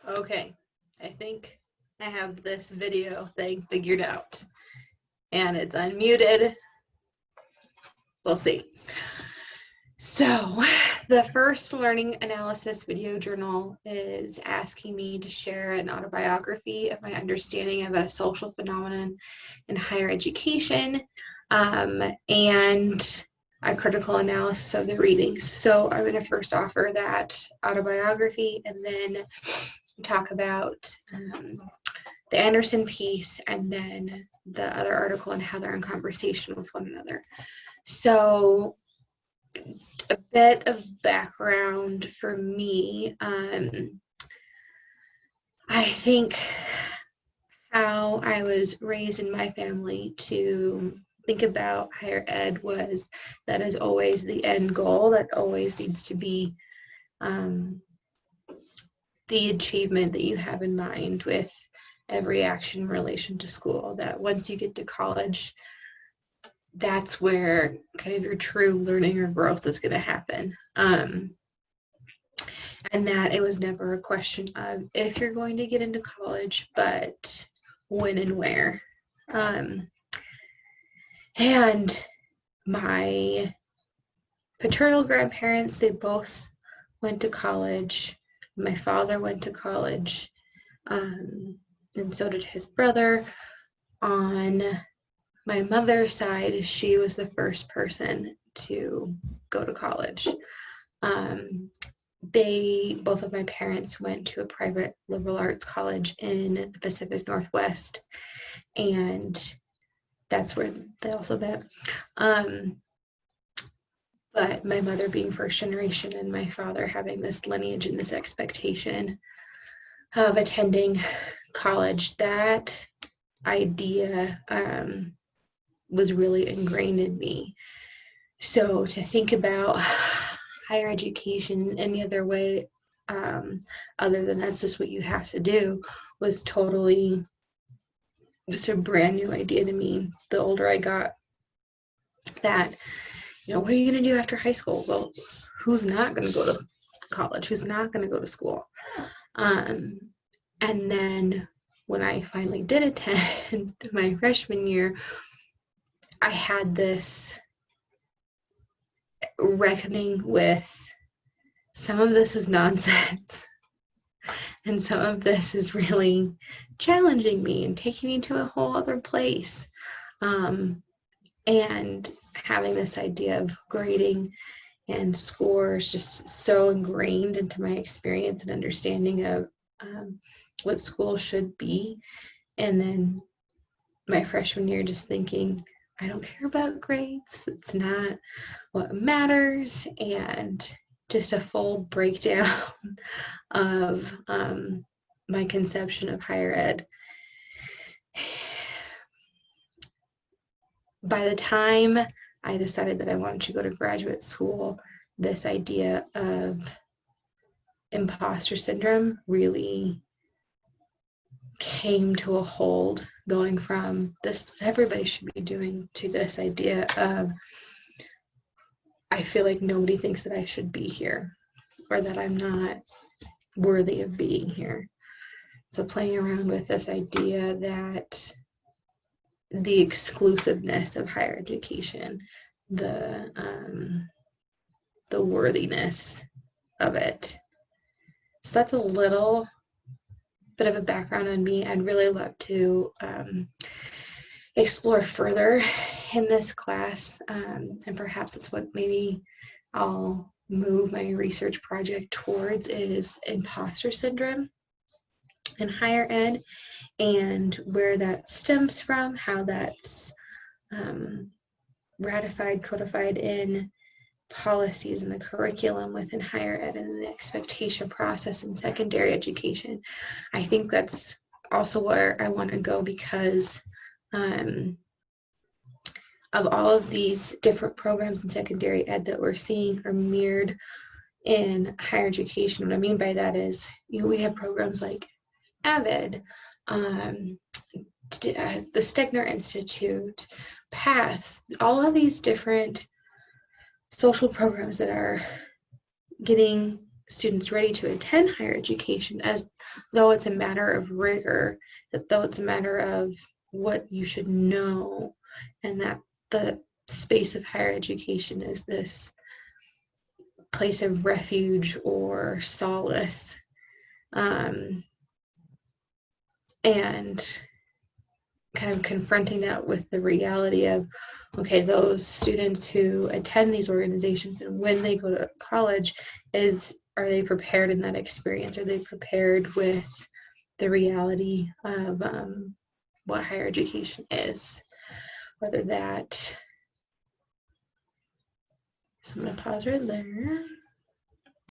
Okay, I think I have this video thing figured out. And it's unmuted. We'll see. So, the first learning analysis video journal is asking me to share an autobiography of my understanding of a social phenomenon in higher education and a critical analysis of the readings. So, I'm going to first offer that autobiography and then talk about the Anderson piece and then the other article and how they're in conversation with one another. So, a bit of background for me. I think how I was raised in my family to think about higher ed was that is always the end goal, that always needs to be the achievement that you have in mind with every action in relation to school, that once you get to college, that's where kind of your true learning or growth is going to happen. And that it was never a question of if you're going to get into college, but when and where. And my paternal grandparents, they both went to college. My father went to college, and so did his brother. On my mother's side, she was the first person to go to college. Both of my parents went to a private liberal arts college in the Pacific Northwest, and that's where they also met. But my mother being first generation and my father having this lineage and this expectation of attending college, that idea was really ingrained in me. So to think about higher education any other way other than that's just what you have to do was totally just a brand new idea to me. The older I got, that, what are you going to do after high school? Well, who's not going to go to college? Who's not going to go to school? And then when I finally did attend my freshman year, I had this reckoning with some of this is nonsense and some of this is really challenging me and taking me to a whole other place. And having this idea of grading and scores just so ingrained into my experience and understanding of what school should be. And then my freshman year just thinking, I don't care about grades. It's not what matters. And just a full breakdown of my conception of higher ed. By the time I decided that I wanted to go to graduate school, this idea of imposter syndrome really came to a hold, going from this everybody should be doing to this idea of I feel like nobody thinks that I should be here or that I'm not worthy of being here. So playing around with this idea that the exclusiveness of higher education, the worthiness of it. So that's a little bit of a background on me. I'd really love to explore further in this class, and perhaps it's what maybe I'll move my research project towards is imposter syndrome in higher ed and where that stems from, how that's ratified, codified in policies in the curriculum within higher ed and the expectation process in secondary education. I think that's also where I want to go because of all of these different programs in secondary ed that we're seeing are mirrored in higher education. What I mean by that is we have programs like AVID, the Stegner Institute, PATHs, all of these different social programs that are getting students ready to attend higher education, as though it's a matter of rigor, that though it's a matter of what you should know, and that the space of higher education is this place of refuge or solace. And kind of confronting that with the reality of, okay, those students who attend these organizations and when they go to college, are they prepared in that experience? Are they prepared with the reality of what higher education is? Whether that, so I'm going to pause right there.